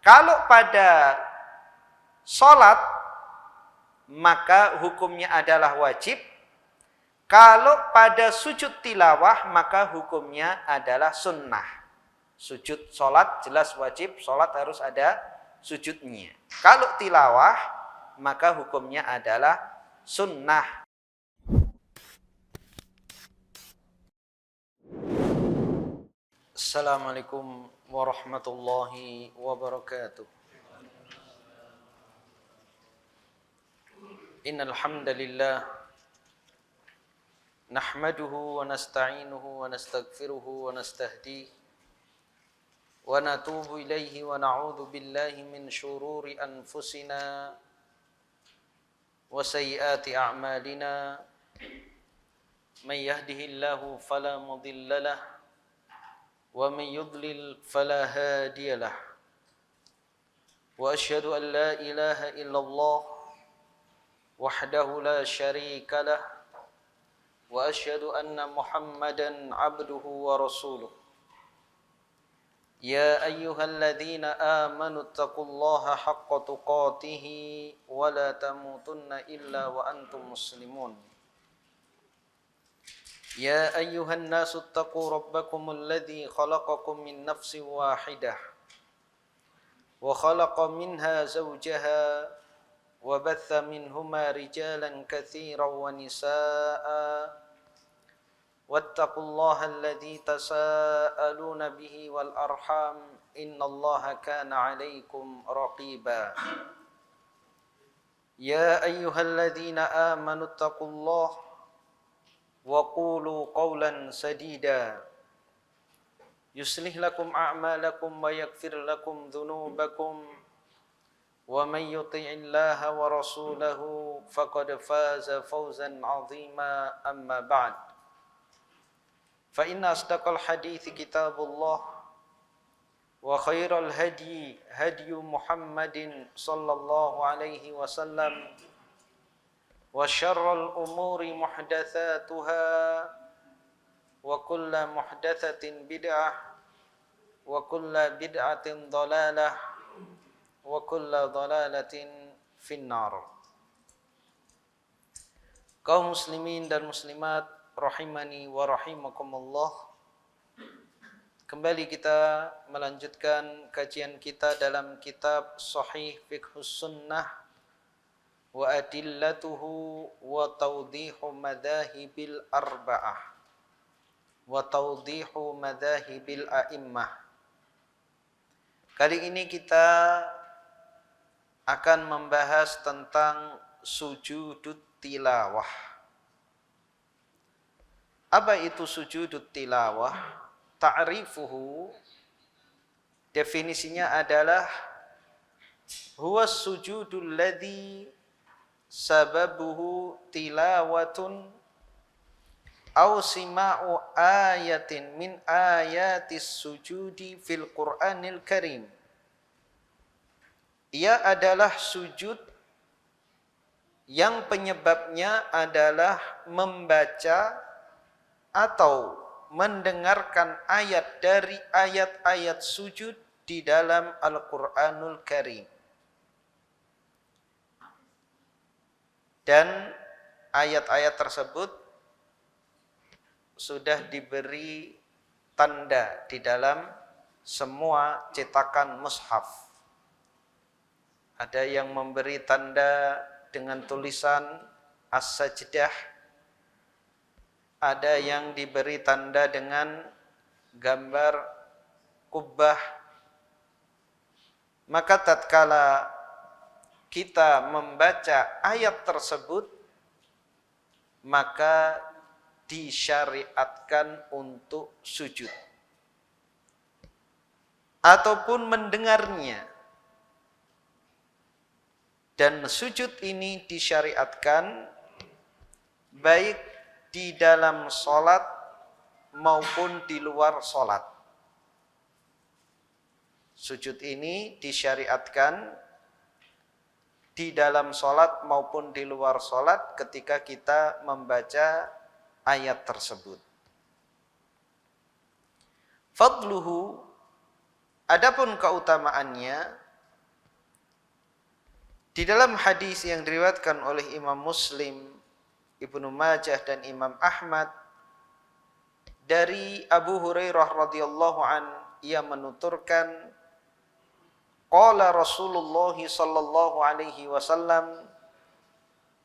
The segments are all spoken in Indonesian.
Kalau pada sholat, maka hukumnya adalah wajib. Kalau pada sujud tilawah, maka hukumnya adalah sunnah. Sujud sholat jelas wajib, sholat harus ada sujudnya. Kalau tilawah, maka hukumnya adalah sunnah. Assalamualaikum warahmatullahi wabarakatuh. Innal hamdalillah nahmaduhu wa nasta'inuhu wa nastaghfiruhu wa nastahdihi wa natubu ilaihi wa na'udzu billahi min syururi anfusina wa sayyiati a'malina. May yahdihillahu fala mudilla lahu wa man yudlil fala hadiya lahu. Wa asyhadu an la ilaha illallah wahdahu la syarika lah wa asyhadu anna Muhammadan abduhu wa rasuluh. Ya ayyuhalladzina amanu taqullaha haqqa tuqatih wa la tamutunna illa wa antum muslimun. Ya ayyuhan nasu taqu rabbakumul ladzi khalaqakum min nafsin wahidah wa khalaqa minha zawjaha wa batha minhuma rijalan katsiran wa nisaa'a wattaqullaha alladzi tasaaluna bihi wal arham innallaha kana 'alaikum raqiba. Ya ayyuhalladzina amanu taqullaha wa qulu qawlan sadida yuslih lakum a'malakum wa yaghfir lakum dhunubakum wa man yuti'illaha wa rasulahu faqad faza fawzan 'azima. Amma ba'd, fa inna asdaqal hadithi kitabullah wa khairal hadyi hadyu Muhammadin sallallahu alaihi wasallam wa syarrul umuri muhdatsatuha wa kullu muhdatsatin bid'ah wa kullu bid'atin dhalalah wa kullu dhalalatin finnar. Kaum muslimin dan muslimat rahimani wa rahimakumullah, kembali kita melanjutkan kajian kita dalam kitab Sahih Fiqhus Sunnah wa adillatuhu wa tawdihu madhahibil arba'ah wa tawdihu madhahibil a'immah. Kali ini kita akan membahas tentang sujudut tilawah. Apa itu sujudut tilawah? Ta'rifuhu, definisinya adalah huwa sujudul ladzi sababuhu tilawatun aw sima'u ayatin min ayatis sujudi fil Qur'anil Karim. Ia adalah sujud yang penyebabnya adalah membaca atau mendengarkan ayat dari ayat-ayat sujud di dalam Al-Qur'anul Karim. Dan ayat-ayat tersebut sudah diberi tanda di dalam semua cetakan mushaf. Ada yang memberi tanda dengan tulisan As-Sajdah, ada yang diberi tanda dengan gambar kubbah. Maka tatkala kita membaca ayat tersebut, maka disyariatkan untuk sujud ataupun mendengarnya. Dan sujud ini disyariatkan baik di dalam sholat maupun di luar sholat. Sujud ini disyariatkan di dalam sholat maupun di luar sholat ketika kita membaca ayat tersebut. Fadluhu, adapun keutamaannya, Di dalam hadis yang diriwayatkan oleh Imam Muslim, Ibnu Majah dan Imam Ahmad dari Abu Hurairah radhiyallahu an, ia menuturkan qala Rasulullah sallallahu alaihi wasallam,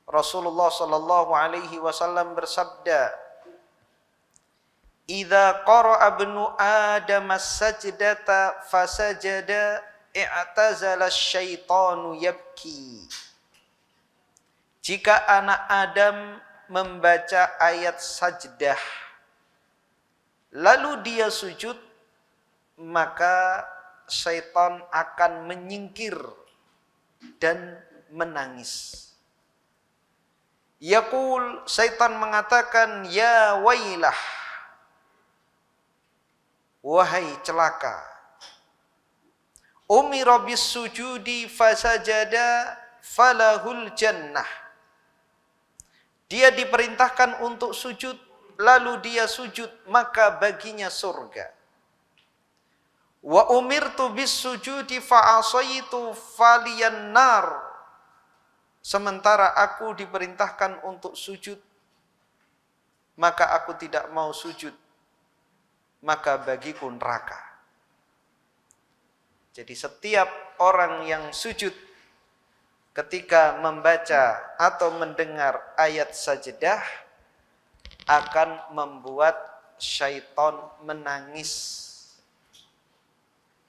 Rasulullah sallallahu alaihi wasallam bersabda, "Idza qara'a ibnu Adam as-sajdata fasajada i'tazala asyaitanu yabki." Jika anak Adam membaca ayat sajdah lalu dia sujud, maka syaitan akan menyingkir dan menangis. Yaqul, syaitan mengatakan, ya wailah, wahai celaka. Umira bis sujudi fasajada falahul jannah. Dia diperintahkan untuk sujud, lalu dia sujud, maka baginya surga. Wa umirtu bis sujudi fa'asaitu faliyan nar. Sementara aku diperintahkan untuk sujud, maka aku tidak mau sujud, maka bagiku neraka. Jadi setiap orang yang sujud ketika membaca atau mendengar ayat sajdah akan membuat syaitan menangis.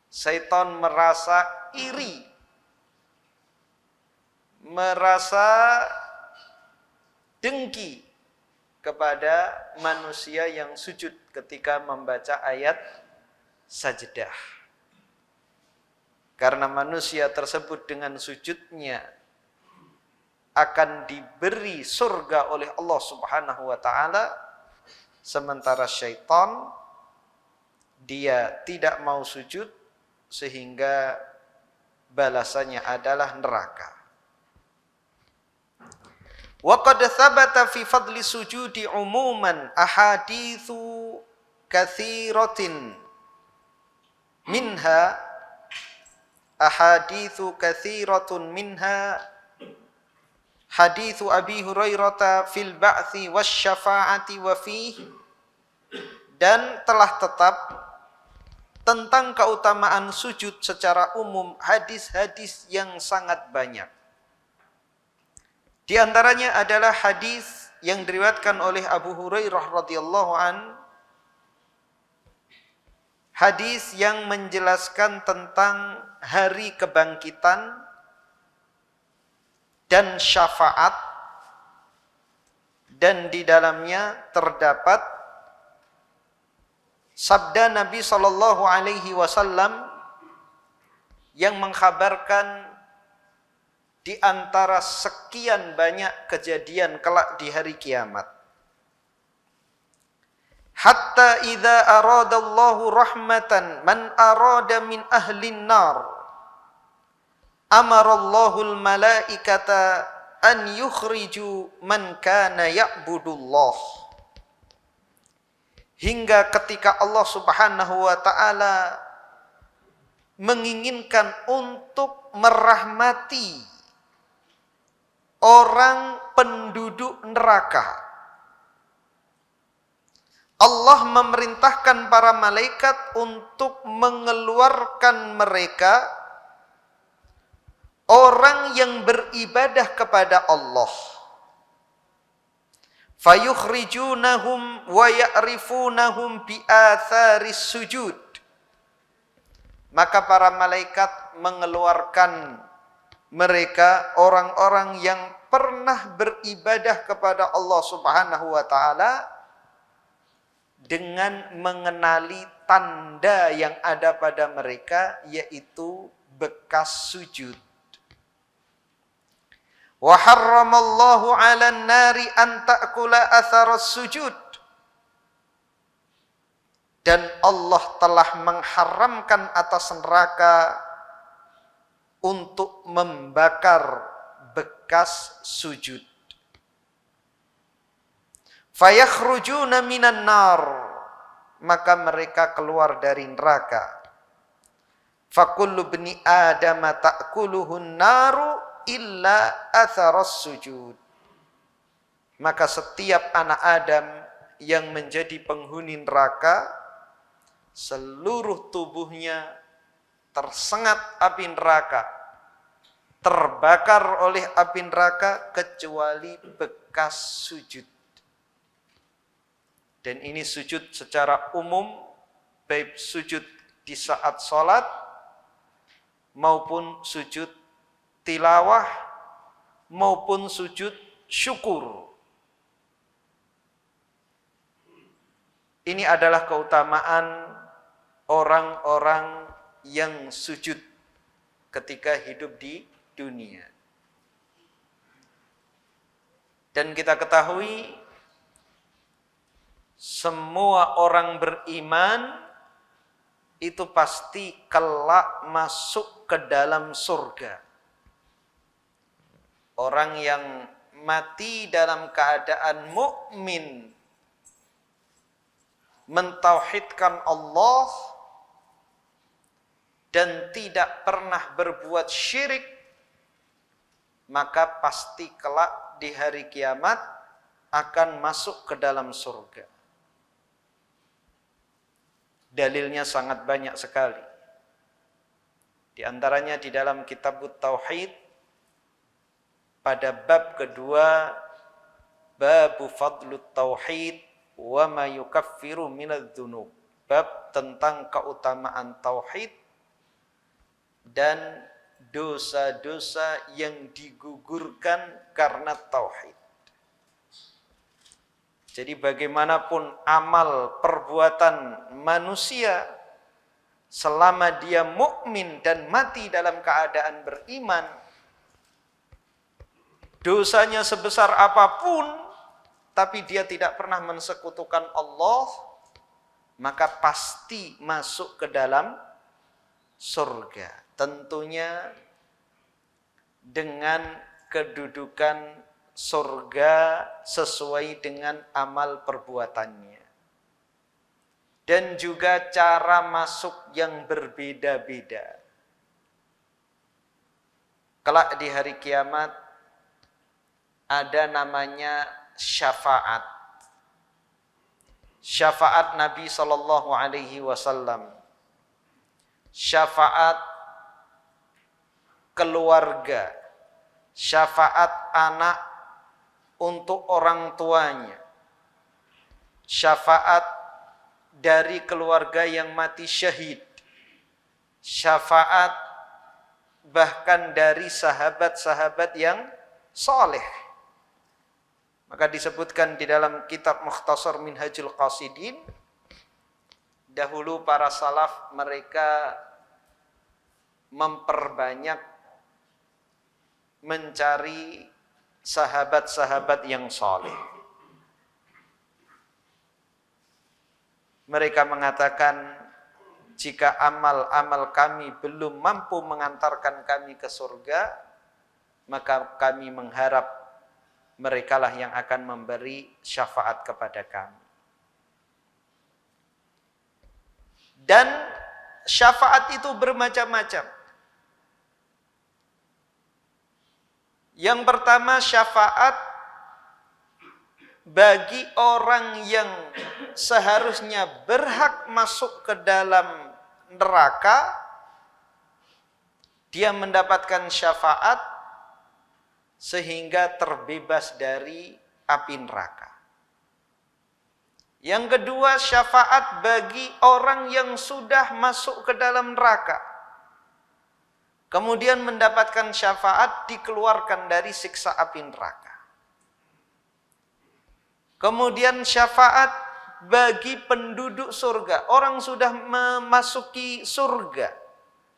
Syaitan merasa iri, merasa dengki kepada manusia yang sujud ketika membaca ayat sajdah. Karena manusia tersebut dengan sujudnya akan diberi surga oleh Allah Subhanahu wa taala, sementara syaitan dia tidak mau sujud sehingga balasannya adalah neraka. Wa qad thabata fi fadli sujudi umuman ahaditsu katsiratin minha haditsu Abi Hurairah fil ba'tsi wasyafa'ati wa fihi, dan telah tetap tentang keutamaan sujud secara umum hadis-hadis yang sangat banyak. Di antaranya adalah hadis yang diriwayatkan oleh Abu Hurairah radhiyallahu an, hadis yang menjelaskan tentang hari kebangkitan dan syafaat, dan di dalamnya terdapat sabda Nabi sallallahu alaihi wasallam yang mengkhabarkan di antara sekian banyak kejadian kelak di hari kiamat. Hatta idza aradallahu rahmatan man arada min ahlin nar amarallahu al-malaikata an yukhriju man kana ya'budullah. Hingga ketika Allah Subhanahu wa taala menginginkan untuk merahmati orang penduduk neraka, Allah memerintahkan para malaikat untuk mengeluarkan mereka, orang yang beribadah kepada Allah. Fayukhrijunahum wa ya'rifunahum bi atharis sujud. Maka para malaikat mengeluarkan mereka, orang-orang yang pernah beribadah kepada Allah Subhanahu wa taala, dengan mengenali tanda yang ada pada mereka, yaitu bekas sujud. Wa harramallahu 'alan nari an ta'kula atharas sujud. Dan Allah telah mengharamkan atas neraka untuk membakar bekas sujud. Fayakhrujuna minan nar, maka mereka keluar dari neraka. Fakullu bni Adam ta'kuluhun naru illa atharas sujud. Maka setiap anak Adam yang menjadi penghuni neraka, seluruh tubuhnya tersengat api neraka, terbakar oleh api neraka, kecuali bekas sujud. Dan ini sujud secara umum, baik sujud di saat sholat maupun sujud tilawah maupun sujud syukur. Ini adalah keutamaan orang-orang yang sujud ketika hidup di dunia. Dan kita ketahui semua orang beriman itu pasti kelak masuk ke dalam surga. Orang yang mati dalam keadaan mukmin, mentauhidkan Allah dan tidak pernah berbuat syirik, maka pasti kelak di hari kiamat akan masuk ke dalam surga. Dalilnya sangat banyak sekali. Di antaranya di dalam kitab Tauhid pada bab kedua, bab fadlut tauhid wa ma yukaffiru minadz dzunub, bab tentang keutamaan tauhid dan dosa-dosa yang digugurkan karena tauhid. Jadi bagaimanapun amal perbuatan manusia, selama dia mukmin dan mati dalam keadaan beriman, dosanya sebesar apapun, tapi dia tidak pernah mensekutukan Allah, maka pasti masuk ke dalam surga. Tentunya dengan kedudukan surga sesuai dengan amal perbuatannya. Dan juga cara masuk yang berbeda-beda. Kelak di hari kiamat ada namanya syafaat. Syafaat Nabi sallallahu alaihi wasallam. Syafaat keluarga. Syafaat anak untuk orang tuanya. Syafaat dari keluarga yang mati syahid. Syafaat bahkan dari sahabat-sahabat yang saleh. Maka disebutkan di dalam kitab Mukhtasar Minhajul Qasidin, dahulu para salaf mereka memperbanyak mencari sahabat-sahabat yang saleh. Mereka mengatakan, jika amal-amal kami belum mampu mengantarkan kami ke surga, maka kami mengharap merekalah yang akan memberi syafaat kepada kami. Dan syafaat itu bermacam-macam. Yang pertama, syafaat bagi orang yang seharusnya berhak masuk ke dalam neraka, dia mendapatkan syafaat sehingga terbebas dari api neraka. Yang kedua, syafaat bagi orang yang sudah masuk ke dalam neraka, kemudian mendapatkan syafaat dikeluarkan dari siksa api neraka. Kemudian syafaat bagi penduduk surga, orang sudah memasuki surga,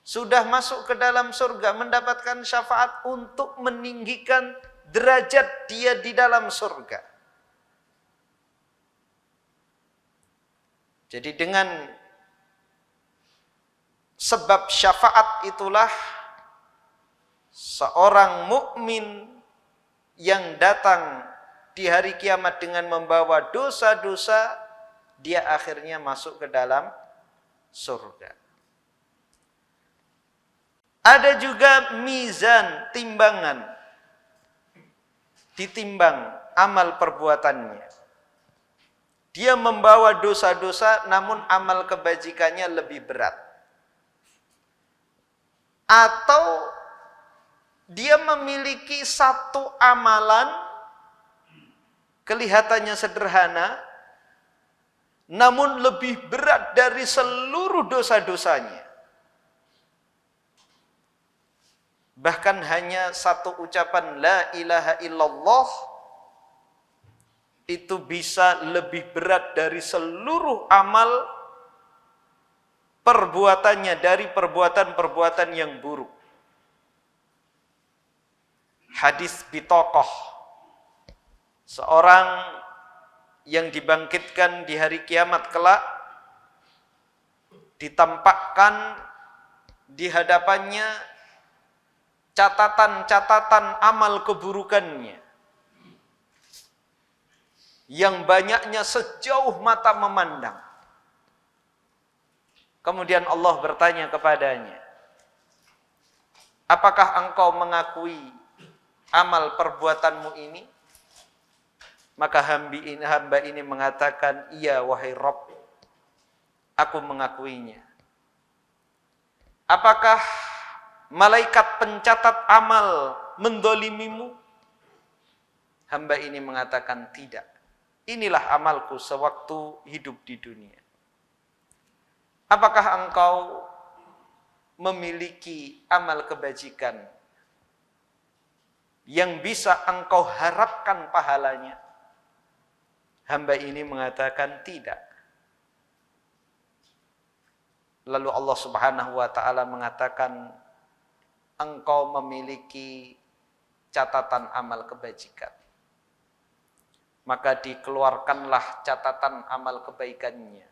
sudah masuk ke dalam surga, mendapatkan syafaat untuk meninggikan derajat dia di dalam surga. Jadi dengan sebab syafaat itulah seorang mukmin yang datang di hari kiamat dengan membawa dosa-dosa, dia akhirnya masuk ke dalam surga. Ada juga mizan, timbangan. Ditimbang amal perbuatannya. Dia membawa dosa-dosa namun amal kebajikannya lebih berat. Atau dia memiliki satu amalan kelihatannya sederhana namun lebih berat dari seluruh dosa-dosanya. Bahkan hanya satu ucapan la ilaha illallah itu bisa lebih berat dari seluruh amal perbuatannya dari perbuatan-perbuatan yang buruk. Hadis bitokoh, seorang yang dibangkitkan di hari kiamat kelak, ditampakkan di hadapannya catatan-catatan amal keburukannya yang banyaknya sejauh mata memandang. Kemudian Allah bertanya kepadanya, apakah engkau mengakui amal perbuatanmu ini? Maka hamba ini mengatakan, iya wahai Rabb, aku mengakuinya. Apakah malaikat pencatat amal mendolimimu? Hamba ini mengatakan tidak. Inilah amalku sewaktu hidup di dunia. Apakah engkau memiliki amal kebajikan yang bisa engkau harapkan pahalanya? Hamba ini mengatakan tidak. Lalu Allah Subhanahu wa taala mengatakan, engkau memiliki catatan amal kebajikan. Maka dikeluarkanlah catatan amal kebaikannya.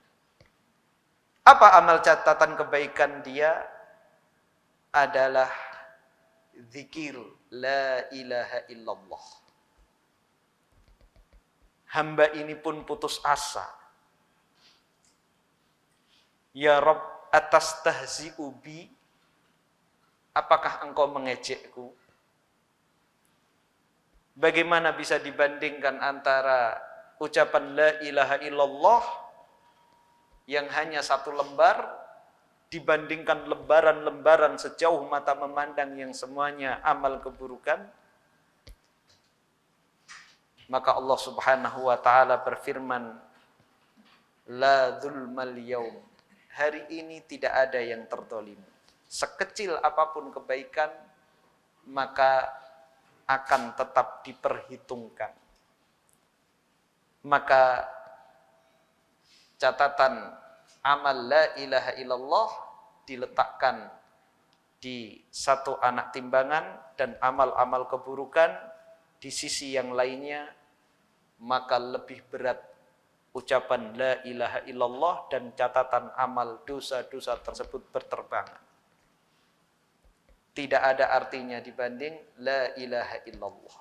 Apa amal catatan kebaikan dia? Adalah zikir la ilaha illallah. Hamba ini pun putus asa. Ya Rabb, atas tahzi'u bi, apakah engkau mengejekku? Bagaimana bisa dibandingkan antara ucapan la ilaha illallah yang hanya satu lembar dibandingkan lembaran-lembaran sejauh mata memandang yang semuanya amal keburukan? Maka Allah Subhanahu wa taala berfirman, la dzulmal yaum, hari ini tidak ada yang terdolim. Sekecil apapun kebaikan, maka akan tetap diperhitungkan. Maka catatan amal la ilaha illallah diletakkan di satu anak timbangan dan amal-amal keburukan di sisi yang lainnya, maka lebih berat ucapan la ilaha illallah dan catatan amal dosa-dosa tersebut berterbangan. Tidak ada artinya dibanding la ilaha illallah.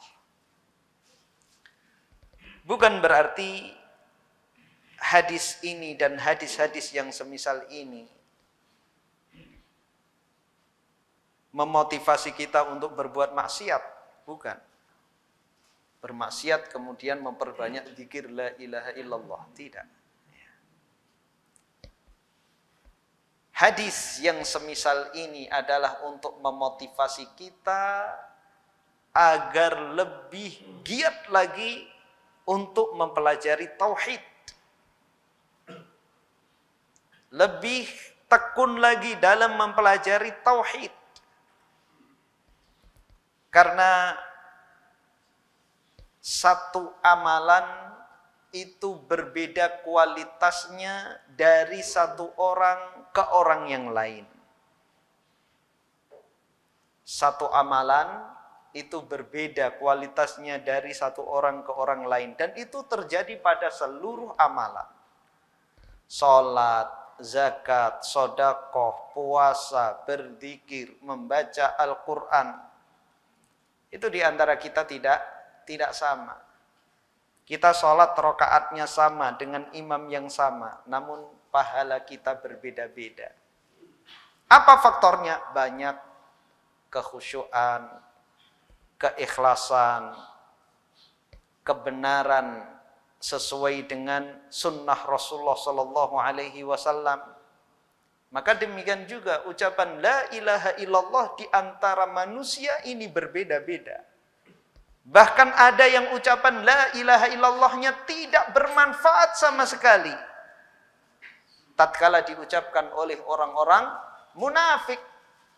Bukan berarti hadis ini dan hadis-hadis yang semisal ini memotivasi kita untuk berbuat maksiat. Bukan. Bermaksiat kemudian memperbanyak zikir la ilaha illallah. Tidak. Hadis yang semisal ini adalah untuk memotivasi kita agar lebih giat lagi untuk mempelajari tauhid. Lebih tekun lagi dalam mempelajari tauhid. Karena satu amalan itu berbeda kualitasnya dari satu orang ke orang yang lain. Satu amalan itu berbeda kualitasnya dari satu orang ke orang lain. Dan itu terjadi pada seluruh amalan. Salat, zakat, sedekah, puasa, berzikir, membaca Al-Quran. Itu diantara kita tidak sama. Kita sholat rakaatnya sama dengan imam yang sama, namun pahala kita berbeda-beda. Apa faktornya? Banyak. kekhusyuan, keikhlasan, kebenaran sesuai dengan sunnah Rasulullah sallallahu alaihi wasallam. Maka demikian juga ucapan la ilaha illallah di antara manusia ini berbeda-beda. Bahkan ada yang ucapan la ilaha illallahnya tidak bermanfaat sama sekali tatkala diucapkan oleh orang-orang munafik.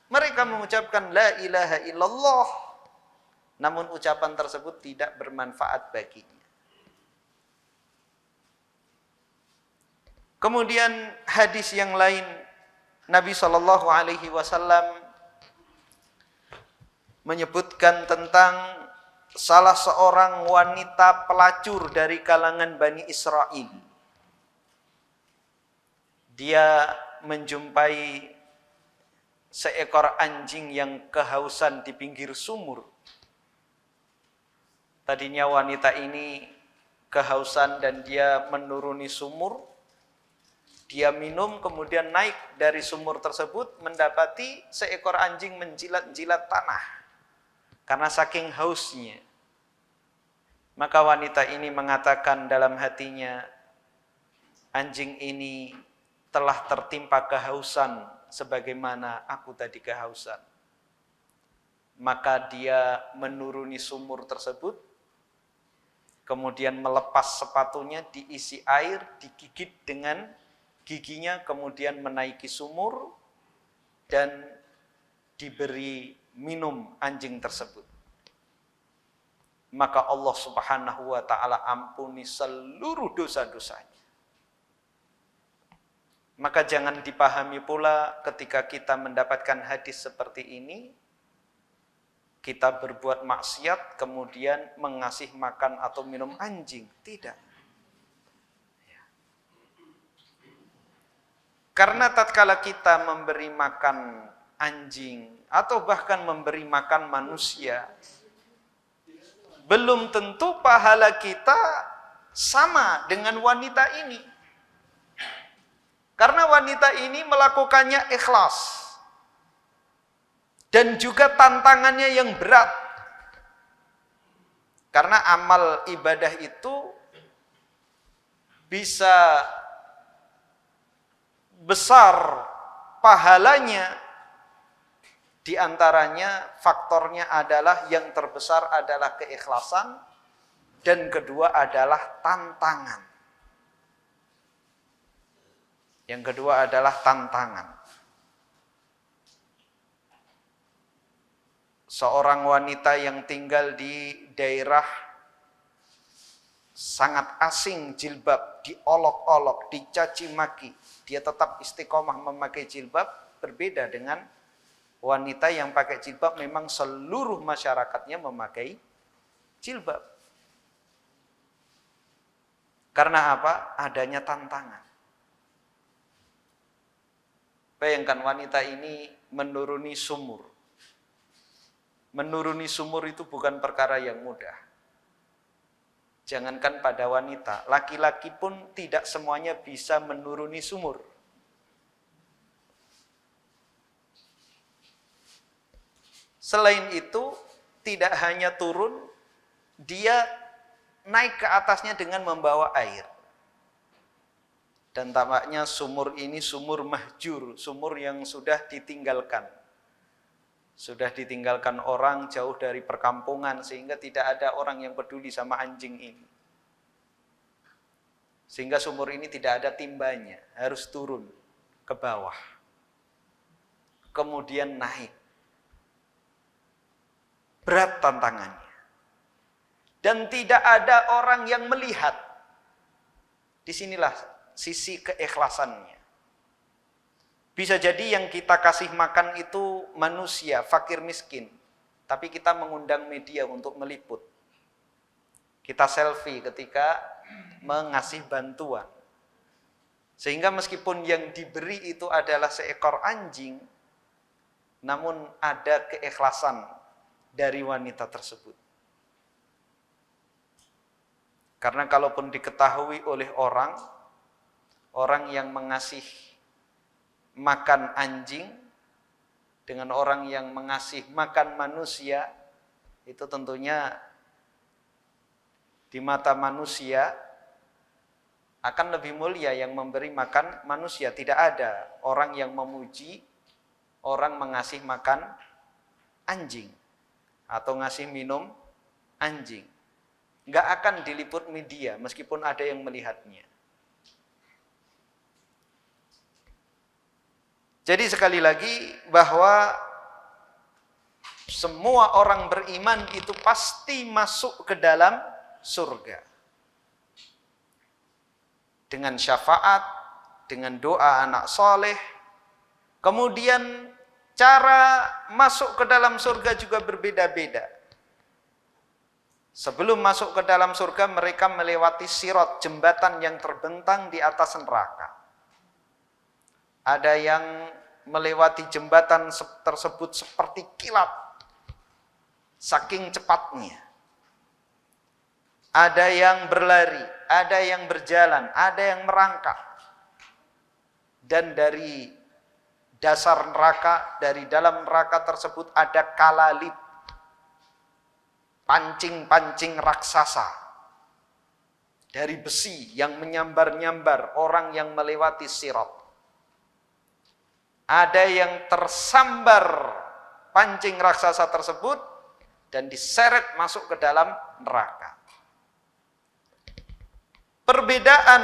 Mereka mengucapkan la ilaha illallah, namun ucapan tersebut tidak bermanfaat baginya. Kemudian hadis yang lain, Nabi Shallallahu Alaihi Wasallam menyebutkan tentang salah seorang wanita pelacur dari kalangan Bani Israel. Dia menjumpai seekor anjing yang kehausan di pinggir sumur. Tadinya wanita ini kehausan dan dia menuruni sumur. Dia minum, kemudian naik dari sumur tersebut, mendapati seekor anjing menjilat-jilat tanah karena saking hausnya. Maka wanita ini mengatakan dalam hatinya, anjing ini telah tertimpa kehausan sebagaimana aku tadi kehausan. Maka dia menuruni sumur tersebut, kemudian melepas sepatunya, diisi air, digigit dengan giginya, kemudian menaiki sumur dan diberi minum anjing tersebut. Maka Allah Subhanahu wa ta'ala ampuni seluruh dosa-dosanya. Maka jangan dipahami pula ketika kita mendapatkan hadis seperti ini, kita berbuat maksiat kemudian mengasih makan atau minum anjing. Tidak. Karena tatkala kita memberi makan anjing atau bahkan memberi makan manusia, belum tentu pahala kita sama dengan wanita ini. Karena wanita ini melakukannya ikhlas. Dan juga tantangannya yang berat. Karena amal ibadah itu bisa besar pahalanya. Di antaranya faktornya adalah yang terbesar adalah keikhlasan dan kedua adalah tantangan. Yang kedua adalah tantangan. Seorang wanita yang tinggal di daerah sangat asing jilbab, diolok-olok, dicaci maki, dia tetap istiqomah memakai jilbab, berbeda dengan wanita yang pakai jilbab memang seluruh masyarakatnya memakai jilbab. Karena apa? Adanya tantangan. Bayangkan wanita ini menuruni sumur. Menuruni sumur itu bukan perkara yang mudah. Jangankan pada wanita, laki-laki pun tidak semuanya bisa menuruni sumur. Selain itu, tidak hanya turun, dia naik ke atasnya dengan membawa air. Dan tampaknya sumur ini sumur mahjur, sumur yang sudah ditinggalkan. Sudah ditinggalkan orang jauh dari perkampungan, sehingga tidak ada orang yang peduli sama anjing ini. Sehingga sumur ini tidak ada timbanya, harus turun ke bawah. Kemudian naik. Berat tantangannya. Dan tidak ada orang yang melihat. Disinilah sisi keikhlasannya. Bisa jadi yang kita kasih makan itu manusia, fakir miskin. Tapi kita mengundang media untuk meliput. Kita selfie ketika mengasih bantuan. Sehingga meskipun yang diberi itu adalah seekor anjing, namun ada keikhlasan dari wanita tersebut. Karena kalaupun diketahui oleh orang yang mengasih makan anjing, dengan orang yang mengasih makan manusia, itu tentunya di mata manusia akan lebih mulia yang memberi makan manusia. Tidak ada orang yang memuji orang mengasih makan anjing atau ngasih minum anjing. Nggak akan diliput media meskipun ada yang melihatnya. Jadi sekali lagi bahwa semua orang beriman itu pasti masuk ke dalam surga. Dengan syafaat, dengan doa anak soleh. Kemudian cara masuk ke dalam surga juga berbeda-beda. Sebelum masuk ke dalam surga mereka melewati sirat, jembatan yang terbentang di atas neraka. Ada yang melewati jembatan tersebut seperti kilat, saking cepatnya. Ada yang berlari, ada yang berjalan, ada yang merangkak. Dan dari dasar neraka, dari dalam neraka tersebut ada kalalib, pancing-pancing raksasa dari besi yang menyambar-nyambar orang yang melewati sirat. Ada yang tersambar pancing raksasa tersebut dan diseret masuk ke dalam neraka. Perbedaan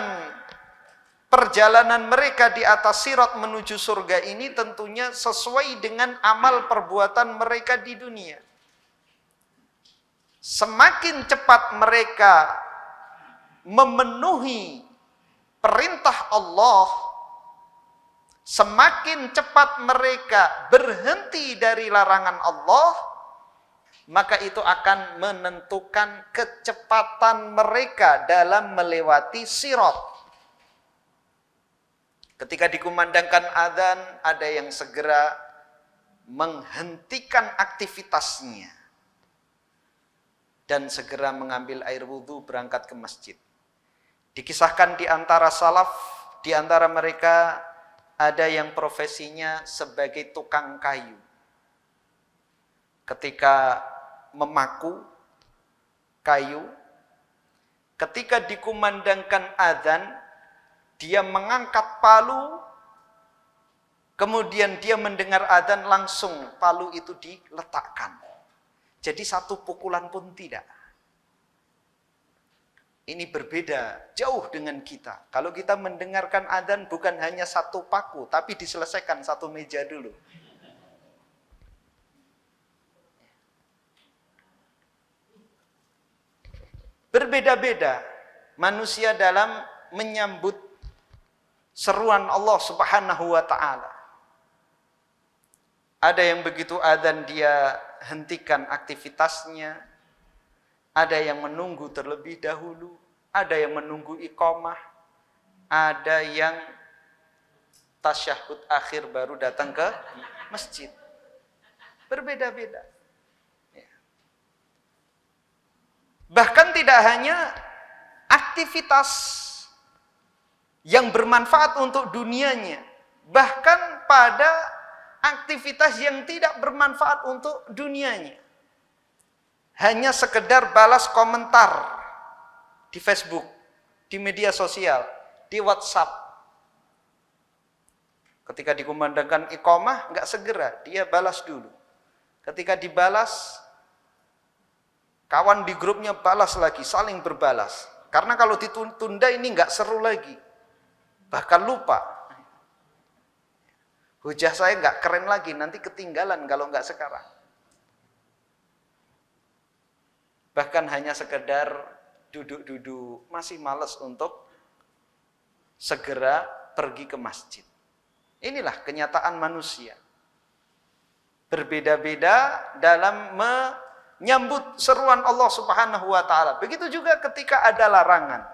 perjalanan mereka di atas sirat menuju surga ini tentunya sesuai dengan amal perbuatan mereka di dunia. Semakin cepat mereka memenuhi perintah Allah, semakin cepat mereka berhenti dari larangan Allah, maka itu akan menentukan kecepatan mereka dalam melewati sirat. Ketika dikumandangkan adzan, ada yang segera menghentikan aktivitasnya dan segera mengambil air wudhu berangkat ke masjid. Dikisahkan di antara salaf, di antara mereka ada yang profesinya sebagai tukang kayu. Ketika memaku kayu, ketika dikumandangkan adzan, dia mengangkat palu, kemudian dia mendengar adzan, langsung palu itu diletakkan. Jadi satu pukulan pun tidak. Ini berbeda jauh dengan kita. Kalau kita mendengarkan adzan bukan hanya satu paku, tapi diselesaikan satu meja dulu. Berbeda-beda manusia dalam menyambut seruan Allah Subhanahu wa ta'ala. Ada yang begitu adzan dia hentikan aktivitasnya, ada yang menunggu terlebih dahulu, ada yang menunggu iqamah, ada yang tasyahud akhir baru datang ke masjid. Berbeda-beda. Bahkan tidak hanya aktivitas yang bermanfaat untuk dunianya, bahkan pada aktivitas yang tidak bermanfaat untuk dunianya. Hanya sekedar balas komentar di Facebook, di media sosial, di WhatsApp. Ketika dikumandangkan iqamah, enggak segera, dia balas dulu. Ketika dibalas, kawan di grupnya balas lagi, saling berbalas. Karena kalau ditunda ini enggak seru lagi. Bahkan lupa. Hujah saya enggak keren lagi, nanti ketinggalan kalau enggak sekarang. Bahkan hanya sekedar duduk-duduk, masih malas untuk segera pergi ke masjid. Inilah kenyataan manusia. Berbeda-beda dalam menyambut seruan Allah Subhanahu wa ta'ala. Begitu juga ketika ada larangan.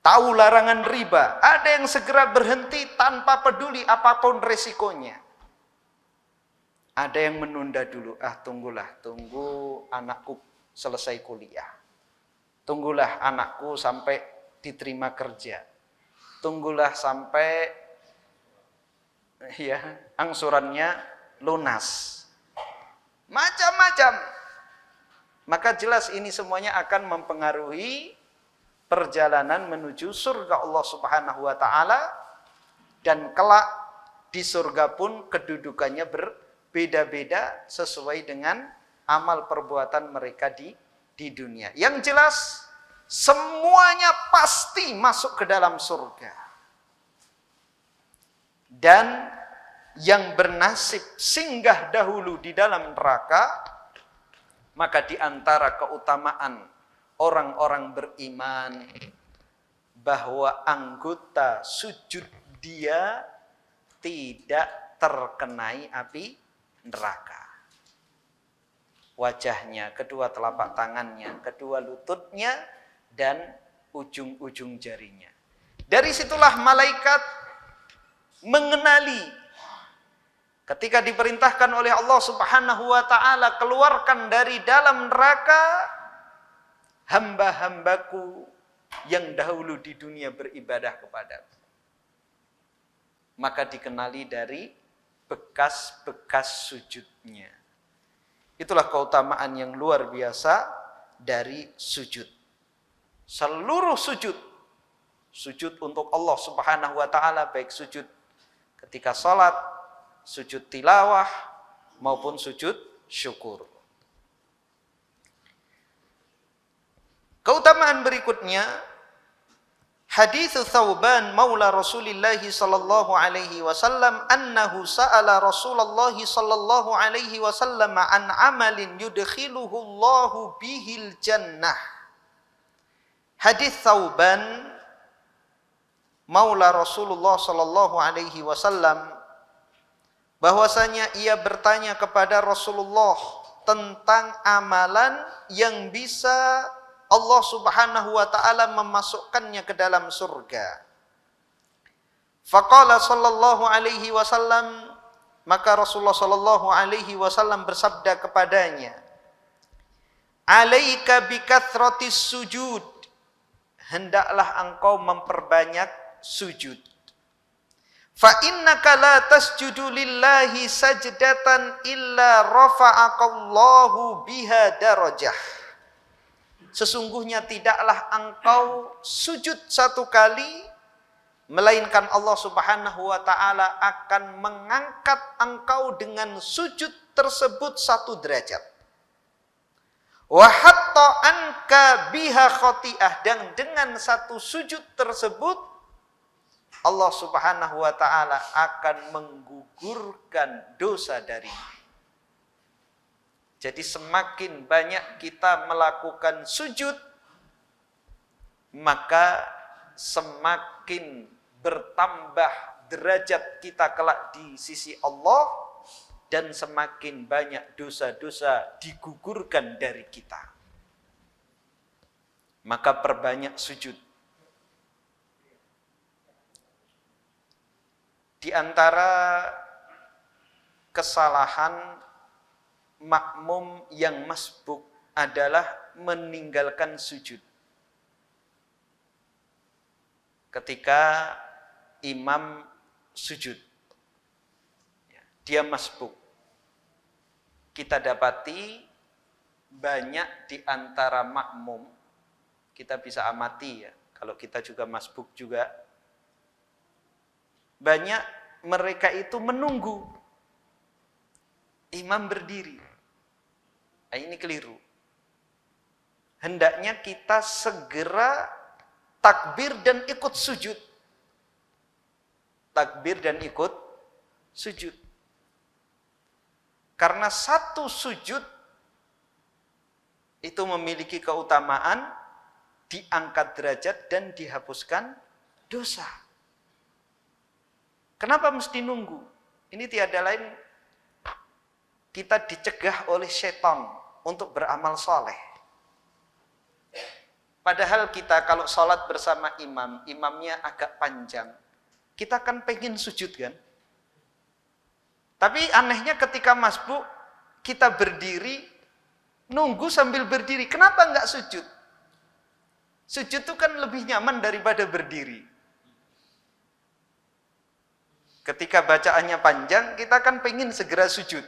Tahu larangan riba, ada yang segera berhenti tanpa peduli apapun resikonya. Ada yang menunda dulu, tunggu anakku selesai kuliah. Tunggulah anakku sampai diterima kerja. Tunggulah sampai ya, angsurannya lunas. Macam-macam. Maka jelas ini semuanya akan mempengaruhi perjalanan menuju surga Allah Subhanahu wa taala, dan kelak di surga pun kedudukannya berbeda-beda sesuai dengan amal perbuatan mereka di dunia. Yang jelas semuanya pasti masuk ke dalam surga. Dan yang bernasib singgah dahulu di dalam neraka, maka di antara keutamaan orang-orang beriman bahwa anggota sujud dia tidak terkenai api neraka. Wajahnya, kedua telapak tangannya, kedua lututnya, dan ujung-ujung jarinya. Dari situlah malaikat mengenali ketika diperintahkan oleh Allah Subhanahu wa taala, keluarkan dari dalam neraka hamba-hambaku yang dahulu di dunia beribadah kepadaku. Maka dikenali dari bekas-bekas sujudnya. Itulah keutamaan yang luar biasa dari sujud. Seluruh sujud, sujud untuk Allah Subhanahu wa taala, baik sujud ketika salat, sujud tilawah, maupun sujud syukur. Keutamaan berikutnya, hadits Thauban maula Rasulillah sallallahu alaihi wasallam annahu sa'ala Rasulullah sallallahu alaihi wasallam an amalin yudkhiluhu Allahu bihil jannah. Hadits Thauban maula Rasulullah sallallahu alaihi wasallam, bahwasanya ia bertanya kepada Rasulullah tentang amalan yang bisa Allah Subhanahu wa taala memasukkannya ke dalam surga. Faqala sallallahu alaihi wasallam, maka Rasulullah sallallahu alaihi wasallam bersabda kepadanya, "Alaika bikathratis sujud." Hendaklah engkau memperbanyak sujud. Fa innaka la tasjudu lillahi sajdatan illa rafa'akallahu biha darajah. Sesungguhnya tidaklah engkau sujud satu kali, melainkan Allah Subhanahu wa ta'ala akan mengangkat engkau dengan sujud tersebut satu derajat. Wa hatta anka biha khati'ah, dan dengan satu sujud tersebut Allah Subhanahu wa ta'ala akan menggugurkan dosa darimu. Jadi semakin banyak kita melakukan sujud, maka semakin bertambah derajat kita kelak di sisi Allah, dan semakin banyak dosa-dosa digugurkan dari kita. Maka perbanyak sujud. Di antara kesalahan makmum yang masbuk adalah meninggalkan sujud. Ketika imam sujud, dia masbuk. Kita dapati banyak di antara makmum, kita bisa amati ya, kalau kita juga masbuk juga, banyak mereka itu menunggu imam berdiri. Nah, ini keliru. Hendaknya kita segera takbir dan ikut sujud. Takbir dan ikut sujud. Karena satu sujud itu memiliki keutamaan, diangkat derajat dan dihapuskan dosa. Kenapa mesti nunggu? Ini tiada lain, kita dicegah oleh setan untuk beramal soleh. Padahal kita kalau sholat bersama imam, imamnya agak panjang, kita kan pengen sujud kan? Tapi anehnya ketika masbuk, kita berdiri, nunggu sambil berdiri. Kenapa enggak sujud? Sujud itu kan lebih nyaman daripada berdiri. Ketika bacaannya panjang, kita kan pengen segera sujud.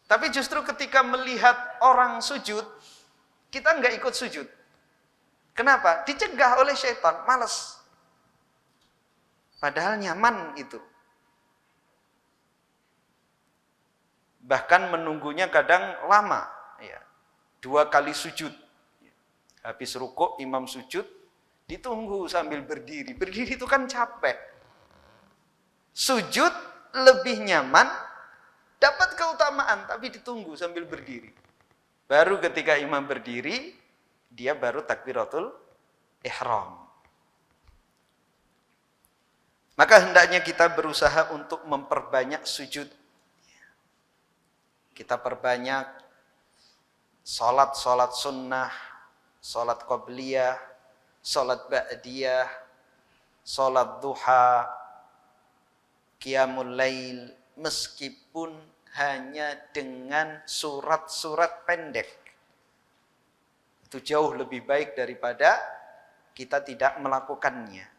Tapi justru ketika melihat orang sujud, kita nggak ikut sujud. Kenapa? Dicegah oleh syaitan, malas. Padahal nyaman itu. Bahkan menunggunya kadang lama. Ya. 2 kali sujud. Habis rukuk, imam sujud, ditunggu sambil berdiri. Berdiri itu kan capek. Sujud lebih nyaman, dapat keutamaan, tapi ditunggu sambil berdiri. Baru ketika imam berdiri, dia baru takbiratul ihram. Maka hendaknya kita berusaha untuk memperbanyak sujud. Kita perbanyak salat sunnah, salat qabliyah, salat ba'diyah, salat duha, qiyamul lail, meskipun hanya dengan surat-surat pendek. Itu jauh lebih baik daripada kita tidak melakukannya.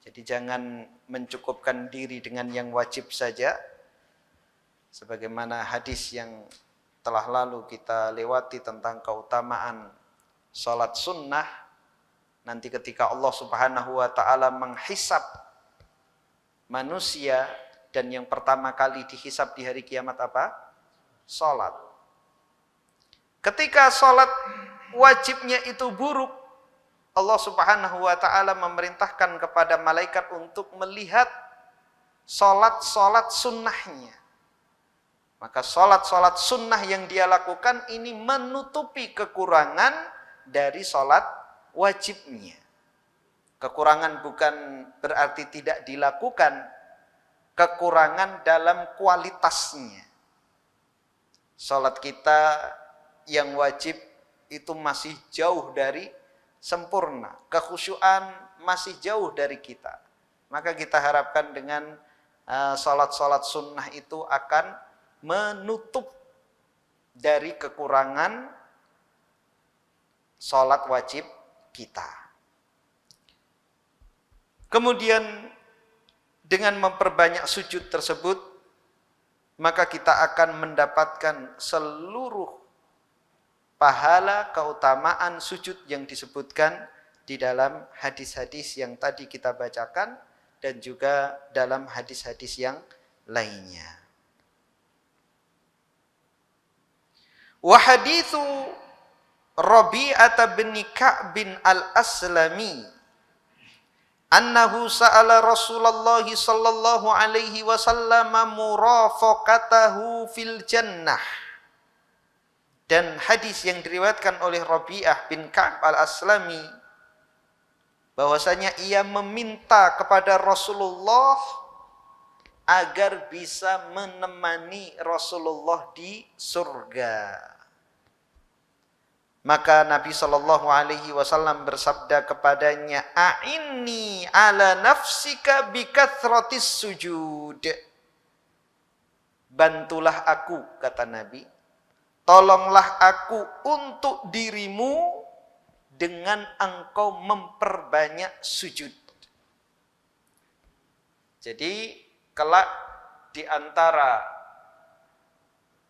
Jadi jangan mencukupkan diri dengan yang wajib saja. Sebagaimana hadis yang telah lalu kita lewati tentang keutamaan salat sunnah. Nanti ketika Allah Subhanahu wa ta'ala menghisab manusia, dan yang pertama kali dihisab di hari kiamat apa? Salat. Ketika salat wajibnya itu buruk, Allah Subhanahu wa ta'ala memerintahkan kepada malaikat untuk melihat salat-salat sunnahnya. Maka salat-salat sunnah yang dia lakukan ini menutupi kekurangan dari salat wajibnya. Kekurangan bukan berarti tidak dilakukan, kekurangan dalam kualitasnya. Salat kita yang wajib itu masih jauh dari sempurna. Kekhusyuan masih jauh dari kita. Maka kita harapkan dengan salat-salat sunnah itu akan menutup dari kekurangan salat wajib kita. Kemudian dengan memperbanyak sujud tersebut, maka kita akan mendapatkan seluruh pahala keutamaan sujud yang disebutkan di dalam hadis-hadis yang tadi kita bacakan dan juga dalam hadis-hadis yang lainnya. Wa haditsu Rabi'ah bin Ka'b bin al-Aslami annahu sa'ala Rasulullah sallallahu alaihi wasallam murafaqatahu fil jannah. Dan hadis yang diriwayatkan oleh Rabi'ah bin Ka'b al-Aslami, bahwasanya ia meminta kepada Rasulullah agar bisa menemani Rasulullah di surga. Maka Nabi Shallallahu Alaihi Wasallam bersabda kepadanya, "A'inni ala nafsika bikathratis sujud." Bantulah aku, kata Nabi. Tolonglah aku untuk dirimu dengan engkau memperbanyak sujud. Jadi kelak di antara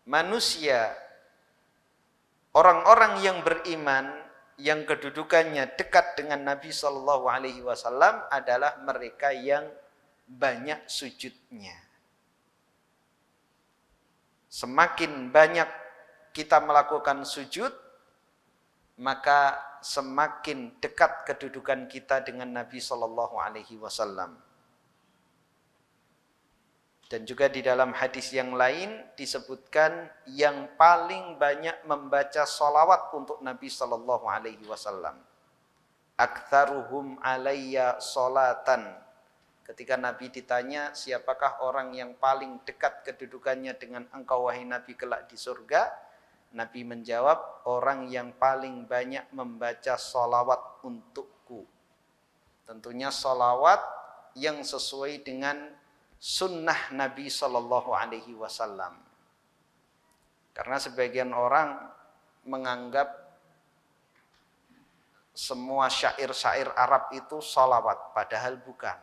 manusia, orang-orang yang beriman yang kedudukannya dekat dengan Nabi Shallallahu Alaihi Wasallam adalah mereka yang banyak sujudnya. Semakin banyak kita melakukan sujud, maka semakin dekat kedudukan kita dengan Nabi Shallallahu Alaihi Wasallam. Dan juga di dalam hadis yang lain disebutkan yang paling banyak membaca salawat untuk Nabi Sallallahu Alaihi Wasallam. Aktsaruhum alayya salatan. Ketika Nabi ditanya siapakah orang yang paling dekat kedudukannya dengan engkau wahai Nabi kelak di surga, Nabi menjawab, orang yang paling banyak membaca salawat untukku. Tentunya salawat yang sesuai dengan sunnah Nabi Sallallahu Alaihi Wasallam. Karena sebagian orang menganggap semua syair-syair Arab itu salawat, padahal bukan.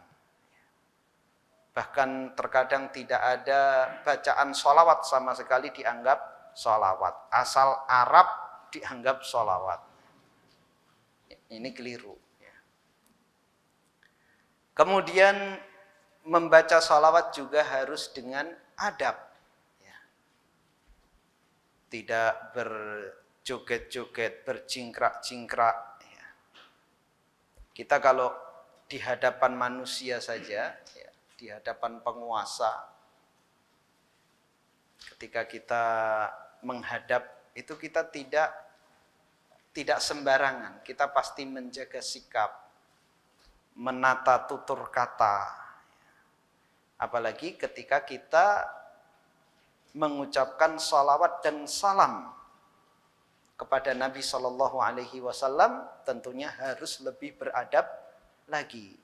Bahkan terkadang tidak ada bacaan sholawat sama sekali dianggap sholawat. Asal Arab dianggap sholawat. Ini keliru. Kemudian membaca sholawat juga harus dengan adab. Tidak berjoget-joget, bercingkrak-cingkrak. Kita kalau di hadapan manusia saja, di hadapan penguasa, ketika kita menghadap itu kita tidak sembarangan, kita pasti menjaga sikap, menata tutur kata. Apalagi ketika kita mengucapkan salawat dan salam kepada Nabi Shallallahu Alaihi Wasallam, tentunya harus lebih beradab lagi.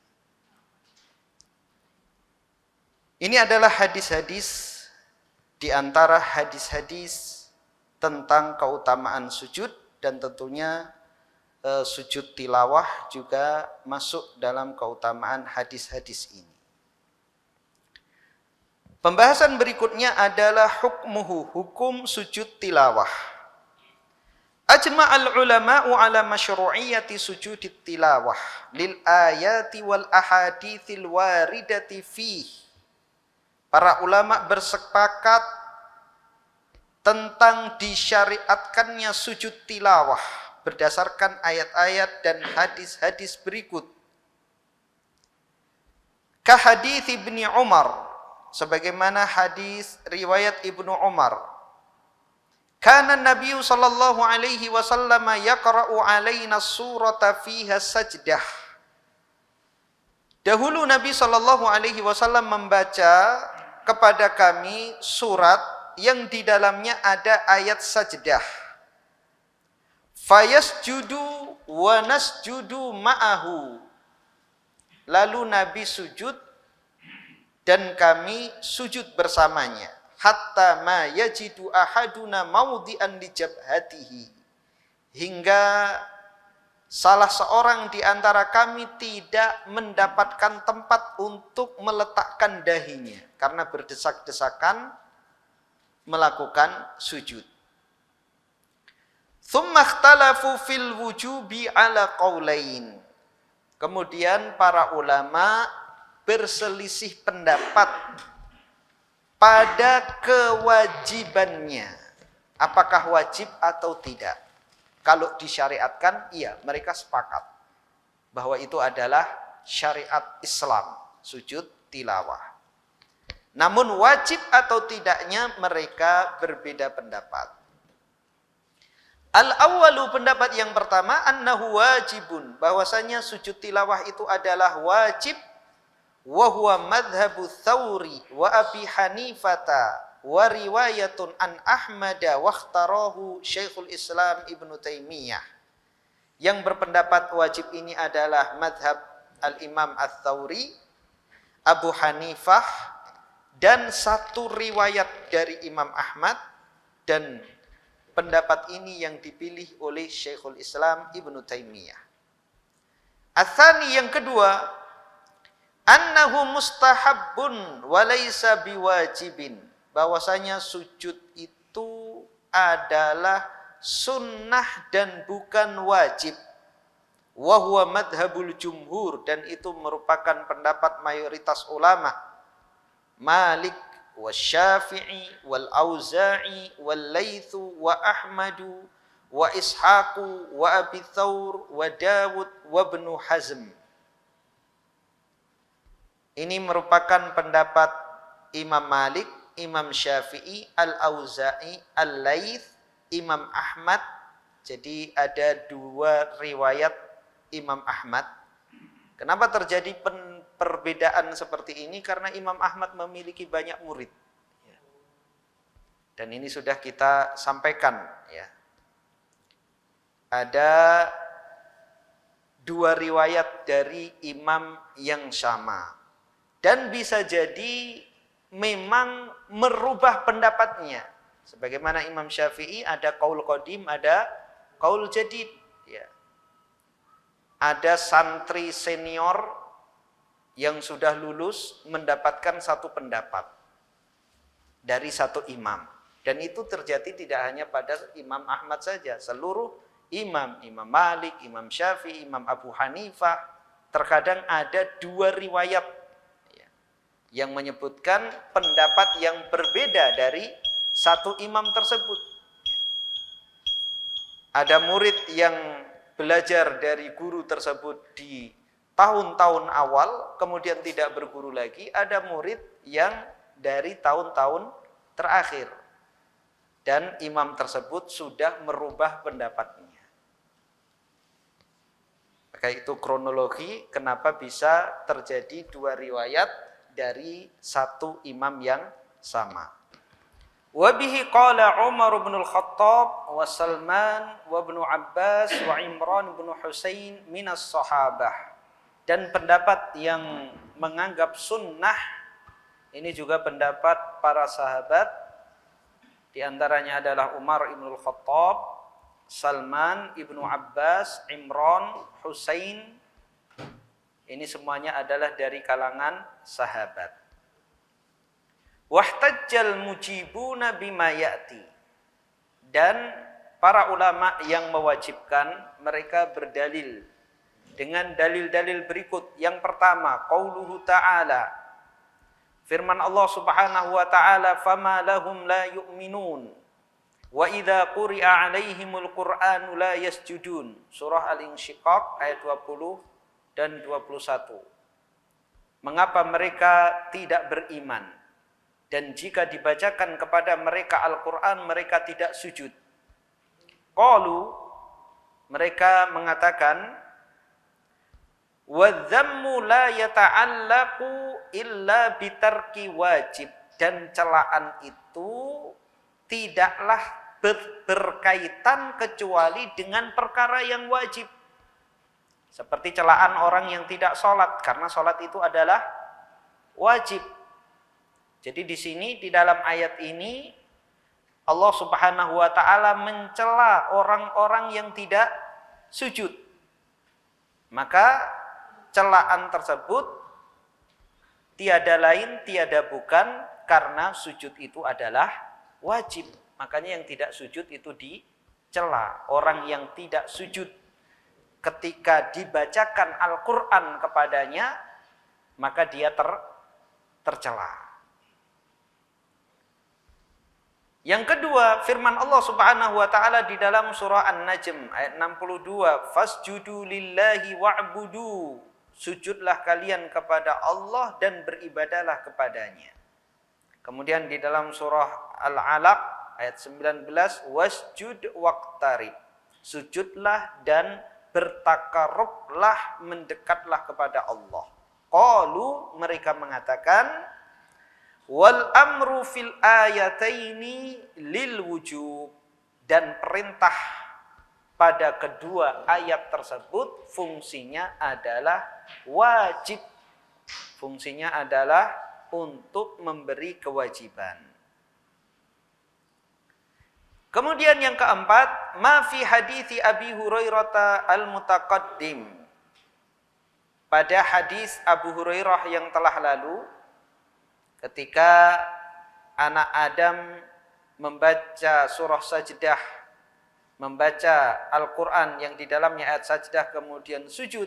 Ini adalah hadis-hadis di antara hadis-hadis tentang keutamaan sujud, dan tentunya sujud tilawah juga masuk dalam keutamaan hadis-hadis ini. Pembahasan berikutnya adalah hukmuhu, hukum sujud tilawah. Ajma'al ulama'u ala masyru'iyyati sujudit tilawah lil ayati wal ahadithil waridati fih. Para ulama bersepakat tentang disyariatkannya sujud tilawah berdasarkan ayat-ayat dan hadis-hadis berikut. Ka hadits Ibnu Umar, sebagaimana hadis riwayat Ibnu Umar. Kana Nabi sallallahu alaihi wasallam yaqra'u alaina surata fiha sajdah. Dahulu Nabi sallallahu alaihi wasallam membaca kepada kami surat yang di dalamnya ada ayat sajdah. Fayasjudu wa nasjudu ma'ahu. Lalu Nabi sujud dan kami sujud bersamanya. Hatta ma yajidu ahaduna mawdi'an li jabhatihi. Hingga salah seorang di antara kami tidak mendapatkan tempat untuk meletakkan dahinya karena berdesak-desakan melakukan sujud. Tsumma ikhtalafu fil wujubi ala qaulain. Kemudian para ulama berselisih pendapat pada kewajibannya. Apakah wajib atau tidak? Kalau disyariatkan, iya, mereka sepakat bahwa itu adalah syariat Islam, sujud tilawah. Namun wajib atau tidaknya mereka berbeda pendapat. Al-awwalu, pendapat yang pertama, annahu wajibun, bahwasanya sujud tilawah itu adalah wajib. Wa huwa madhhabu Tsauri wa Abi Hanifata wa riwayatun an Ahmad wa ikhtarahu Syekhul Islam Ibnu Taimiyah. Yang berpendapat wajib ini adalah madhab Al-Imam Ats-Tsauri, Abu Hanifah, dan satu riwayat dari Imam Ahmad, dan pendapat ini yang dipilih oleh Syekhul Islam Ibnu Taimiyah. Ats-tsani, yang kedua, annahu mustahabbun wa laisa biwajibin, bahwasanya sujud itu adalah sunnah dan bukan wajib. Wa huwa madhabul jumhur, dan itu merupakan pendapat mayoritas ulama. Malik wa Syafi'i wal Auza'i wal Laitsu wa Ahmadu wa Ishaqu wa Abi Tsaur wa Dawud wa Ibnu Hazm. Ini merupakan pendapat Imam Malik, Imam Syafi'i, Al-Auza'i, Al-Laits, Imam Ahmad. Jadi ada dua riwayat Imam Ahmad. Kenapa terjadi perbedaan seperti ini? Karena Imam Ahmad memiliki banyak murid. Dan ini sudah kita sampaikan. Ada dua riwayat dari imam yang sama. Dan bisa jadi memang merubah pendapatnya. Sebagaimana Imam Syafi'i ada qaul qadim, ada qaul jadid. Ada santri senior yang sudah lulus mendapatkan satu pendapat dari satu imam. Dan itu terjadi tidak hanya pada Imam Ahmad saja, seluruh imam, Imam Malik, Imam Syafi'i, Imam Abu Hanifah, terkadang ada dua riwayat yang menyebutkan pendapat yang berbeda dari satu imam tersebut. Ada murid yang belajar dari guru tersebut di tahun-tahun awal, kemudian tidak berguru lagi. Ada murid yang dari tahun-tahun terakhir, dan imam tersebut sudah merubah pendapatnya. Maka itu kronologi kenapa bisa terjadi dua riwayat dari satu imam yang sama. Wa bihi qala Umar bin Al-Khattab wa Salman wa Ibnu Abbas wa Imran bin Husain minas sahabah. Dan pendapat yang menganggap sunnah ini juga pendapat para sahabat. Di antaranya adalah Umar bin Al-Khattab, Salman, Ibnu Abbas, Imran, Husain. Ini semuanya adalah dari kalangan sahabat. Wahtajjal mujibuna bima ya'ti. Dan para ulama yang mewajibkan, mereka berdalil dengan dalil-dalil berikut. Yang pertama, qauluhu ta'ala, firman Allah Subhanahu wa ta'ala, fama lahum la yu'minun wa idza quri'a 'alaihimul qur'anu la yasjudun. Surah Al-Insyiqaq ayat 20 dan 21. Mengapa mereka tidak beriman? Dan jika dibacakan kepada mereka Al-Quran, mereka tidak sujud. Qalu, mereka mengatakan, وَالذَّمُّ لَا يَتَعَلَّقُ إِلَّا بِتَرْكِ wajib. Dan celaan itu tidaklah berkaitan kecuali dengan perkara yang wajib. Seperti celaan orang yang tidak sholat, karena sholat itu adalah wajib. Jadi di sini, di dalam ayat ini, Allah Subhanahu wa ta'ala mencela orang-orang yang tidak sujud. Maka celaan tersebut tiada lain, tiada bukan, karena sujud itu adalah wajib. Makanya yang tidak sujud itu dicela. Orang yang tidak sujud ketika dibacakan Al-Quran kepadanya, maka dia tercela. Yang kedua, firman Allah Subhanahu wa ta'ala di dalam surah An-Najm ayat 62, fasjudu lillahi wa'budu. Sujudlah kalian kepada Allah dan beribadahlah kepadanya. Kemudian di dalam surah Al-Alaq ayat 19, wasjud waqtarib. Sujudlah dan bertakarrublah, mendekatlah kepada Allah. Qalu, mereka mengatakan, wal amru fil ayataini lil wujub. Dan perintah pada kedua ayat tersebut fungsinya adalah wajib. Fungsinya adalah untuk memberi kewajiban. Kemudian yang keempat, ma fi hadithi Abi Hurairah al-mutaqaddim. Pada hadis Abu Hurairah yang telah lalu, ketika anak Adam membaca surah sajdah, membaca Al-Quran yang di dalamnya ayat sajdah kemudian sujud,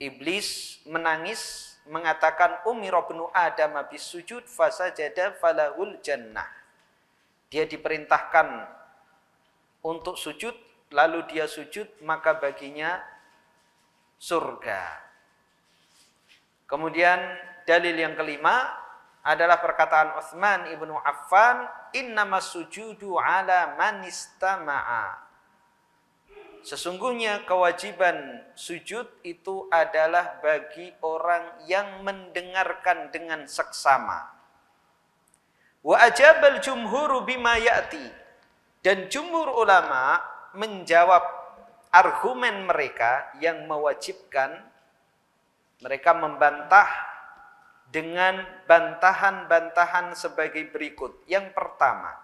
iblis menangis mengatakan umira ibnu Adam bis sujud fasajada falahul jannah. Dia diperintahkan untuk sujud, lalu dia sujud, maka baginya surga. Kemudian dalil yang kelima adalah perkataan Utsman ibnu Affan, innamas sujudu ala man istama'a. Sesungguhnya kewajiban sujud itu adalah bagi orang yang mendengarkan dengan seksama. Wa ajabal jumhuru bima ya'ti. Dan jumhur ulama menjawab argumen mereka yang mewajibkan. Mereka membantah dengan bantahan-bantahan sebagai berikut. Yang pertama,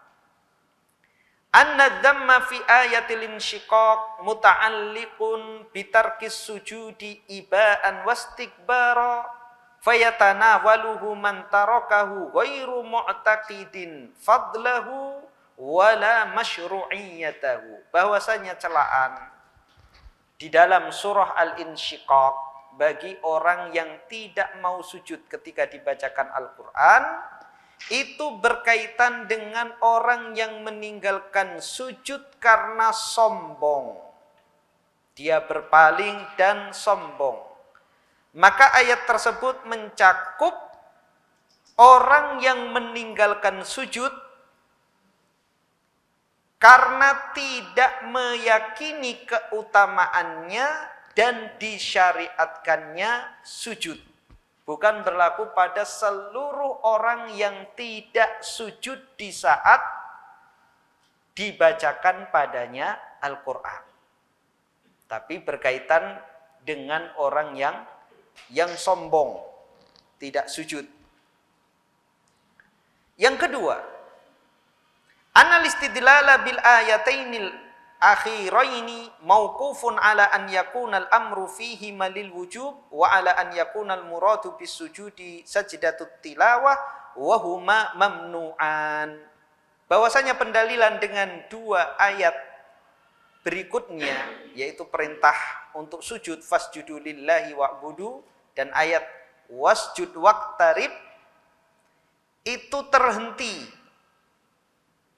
anna dhamma fi ayatil insyiqaq muta'alliqun bitarkis sujudi ibaan wastikbara fayatanawaluhu man tarakahu ghairu mu'taqidin fadlahu wala masyru'iyatahu. Bahwasanya celaan di dalam surah Al-Insyiqaq bagi orang yang tidak mau sujud ketika dibacakan Al-Quran, itu berkaitan dengan orang yang meninggalkan sujud karena sombong. Dia berpaling dan sombong. Maka ayat tersebut mencakup orang yang meninggalkan sujud karena tidak meyakini keutamaannya dan disyariatkannya sujud. Bukan berlaku pada seluruh orang yang tidak sujud di saat dibacakan padanya Al-Quran. Tapi berkaitan dengan orang yang sombong, tidak sujud. Yang kedua, analistidlala bil ayatainil akhiraini mauqufun ala an yakunal amru fihi malil wujub wa ala an yakunal muradu bis sujudi sajdatut tilawah wa huma mamnu'an. Bahwasanya pendalilan dengan dua ayat berikutnya, yaitu perintah untuk sujud fasjudu lillahi wa'budu dan ayat wasjud waqtarib, itu terhenti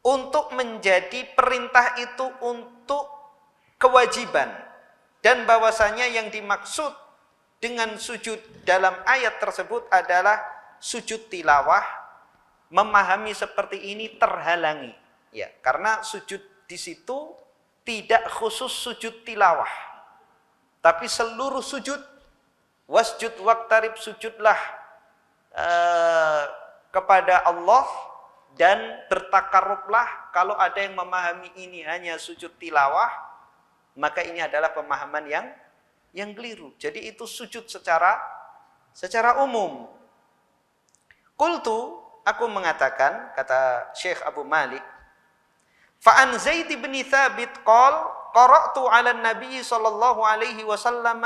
untuk menjadi perintah itu untuk kewajiban, dan bahwasanya yang dimaksud dengan sujud dalam ayat tersebut adalah sujud tilawah. Memahami seperti ini terhalangi, ya, karena sujud di situ tidak khusus sujud tilawah, tapi seluruh sujud. Wasjud waqtarib, sujudlah kepada Allah dan bertakarrublah. Kalau ada yang memahami ini hanya sujud tilawah, maka ini adalah pemahaman yang keliru. Jadi itu sujud secara umum. Qultu, aku mengatakan, kata Syekh Abu Malik, fa'an Zaid bin Thabit qol qara'tu 'ala an-nabi sallallahu alaihi wasallam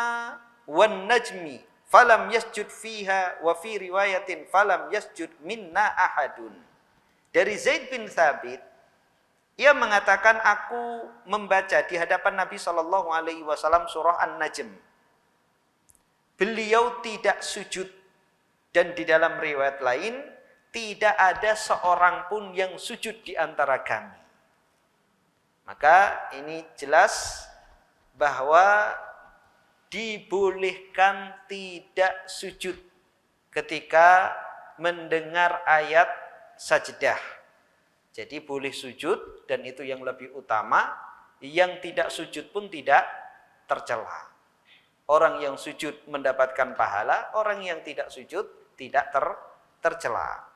wan najmi falam yasjud fiha wa fi riwayatin falam yasjud minna ahadun. Dari Zaid bin Thabit, ia mengatakan, aku membaca di hadapan Nabi sallallahu alaihi wasallam surah An-Najm. Beliau tidak sujud, dan di dalam riwayat lain tidak ada seorang pun yang sujud di antara kami. Maka ini jelas bahwa dibolehkan tidak sujud ketika mendengar ayat sajdah. Jadi boleh sujud, dan itu yang lebih utama. Yang tidak sujud pun tidak tercela. Orang yang sujud mendapatkan pahala, orang yang tidak sujud tidak tercela.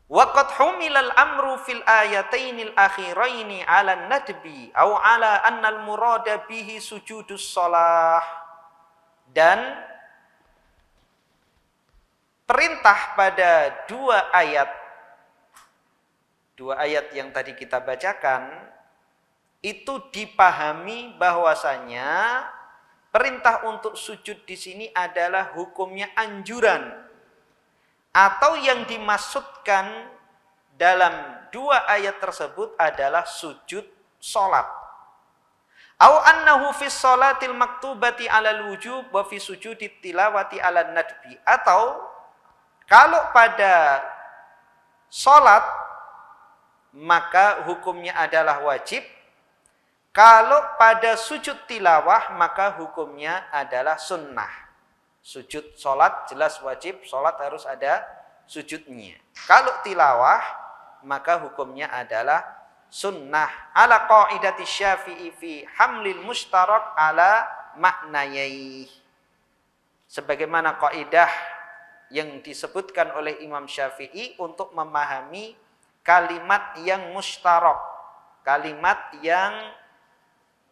Waqad humilal amru fil ayatainil akhiraini 'ala nadbi au 'ala annal murada bihi sujudus shalah. Dan perintah pada dua ayat yang tadi kita bacakan itu dipahami bahwasanya perintah untuk sujud di sini adalah hukumnya anjuran, atau yang dimaksudkan dalam dua ayat tersebut adalah sujud salat. Au annahu fi sholatil maktubati 'alal wujub wa fi sujudit tilawati 'alan nadbi. Atau kalau pada salat maka hukumnya adalah wajib. Kalau pada sujud tilawah maka hukumnya adalah sunnah. Sujud salat jelas wajib, salat harus ada sujudnya. Kalau tilawah maka hukumnya adalah sunnah. Ala qaidati Syafi'i fi hamlil mushtarak ala maknayai. Sebagaimana kaidah yang disebutkan oleh Imam Syafi'i untuk memahami kalimat yang mushtarak, kalimat yang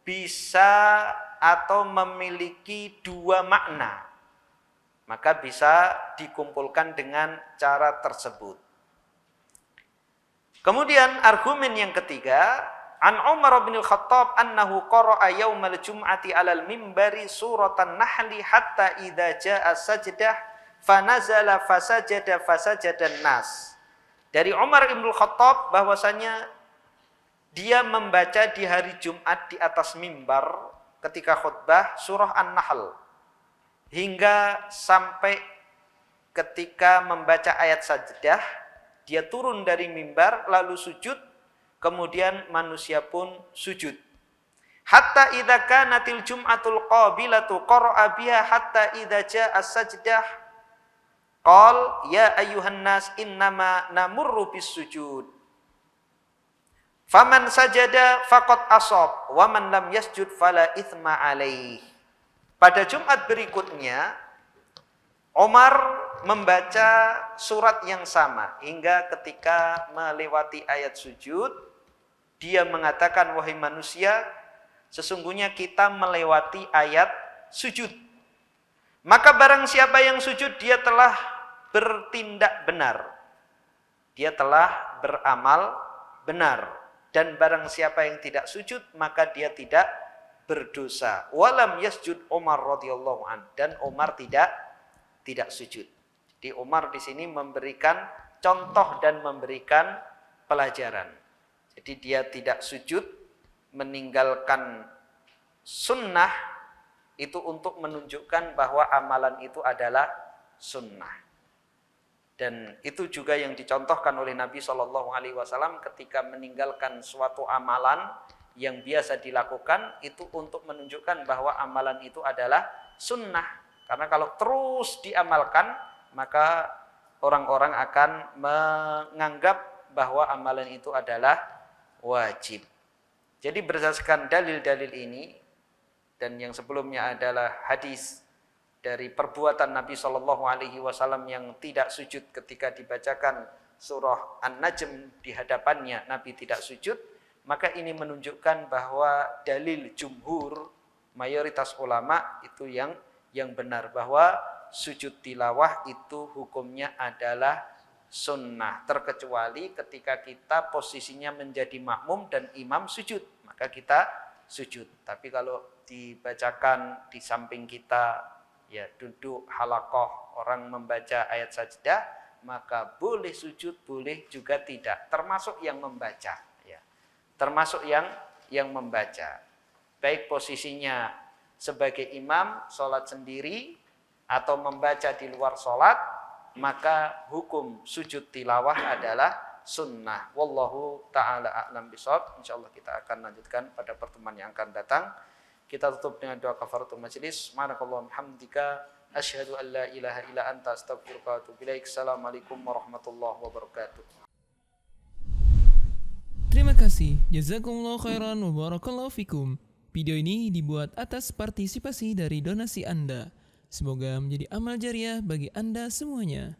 bisa atau memiliki dua makna, maka bisa dikumpulkan dengan cara tersebut. Kemudian argumen yang ketiga, an Umar bin Al-Khattab annahu qara'a yaumal jum'ati 'alal mimbari suratan Nahli hatta idza jaa sajdah fanazala fasajadan nas. Dari Umar bin Al-Khattab bahwasanya dia membaca di hari Jumat di atas mimbar ketika khutbah surah An-Nahl hingga sampai ketika membaca ayat sajdah dia turun dari mimbar lalu sujud, kemudian manusia pun sujud. Hatta idza kanatil jum'atul qabilatu qara'a biha hatta idza jaa as-sajdah qal ya ayyuhan nas innama namurru bis sujud. Faman sajada faqad asab wa man lam yasjud fala itsma alaih. Pada Jumat berikutnya Umar membaca surat yang sama hingga ketika melewati ayat sujud dia mengatakan, wahai manusia, sesungguhnya kita melewati ayat sujud. Maka barang siapa yang sujud dia telah bertindak benar. Dia telah beramal benar. Dan barang siapa yang tidak sujud maka dia tidak berdosa. Walam yasjud Umar radhiyallahu an, dan Umar tidak sujud. Jadi Umar di sini memberikan contoh dan memberikan pelajaran. Jadi dia tidak sujud, meninggalkan sunnah itu untuk menunjukkan bahwa amalan itu adalah sunnah. Dan itu juga yang dicontohkan oleh Nabi SAW ketika meninggalkan suatu amalan yang biasa dilakukan itu untuk menunjukkan bahwa amalan itu adalah sunnah. Karena kalau terus diamalkan, maka orang-orang akan menganggap bahwa amalan itu adalah wajib. Jadi berdasarkan dalil-dalil ini, dan yang sebelumnya adalah hadis dari perbuatan Nabi SAW yang tidak sujud ketika dibacakan surah An-Najm di hadapannya, Nabi tidak sujud, maka ini menunjukkan bahwa dalil jumhur, mayoritas ulama itu yang benar, bahwa sujud tilawah itu hukumnya adalah sunnah, terkecuali ketika kita posisinya menjadi makmum dan imam sujud, maka kita sujud. Tapi kalau dibacakan di samping kita, ya duduk halaqah, orang membaca ayat sajdah, maka boleh sujud, boleh juga tidak, termasuk yang membaca, ya. Termasuk yang membaca. Baik posisinya sebagai imam, sholat sendiri, atau membaca di luar sholat, maka hukum sujud tilawah adalah sunnah. Wallahu ta'ala a'lam bishawab. InsyaAllah kita akan lanjutkan pada pertemuan yang akan datang. Kita tutup dengan doa kafaratul majlis. Subhanakallahumma hamdika asyhadu an la ilaha illa anta astaghfiruka wa atubu ilaik. Assalamualaikum warahmatullahi wabarakatuh. Terima kasih. Jazakumullah khairan wa barakallahu fikum. Video ini dibuat atas partisipasi dari donasi Anda. Semoga menjadi amal jariah bagi Anda semuanya.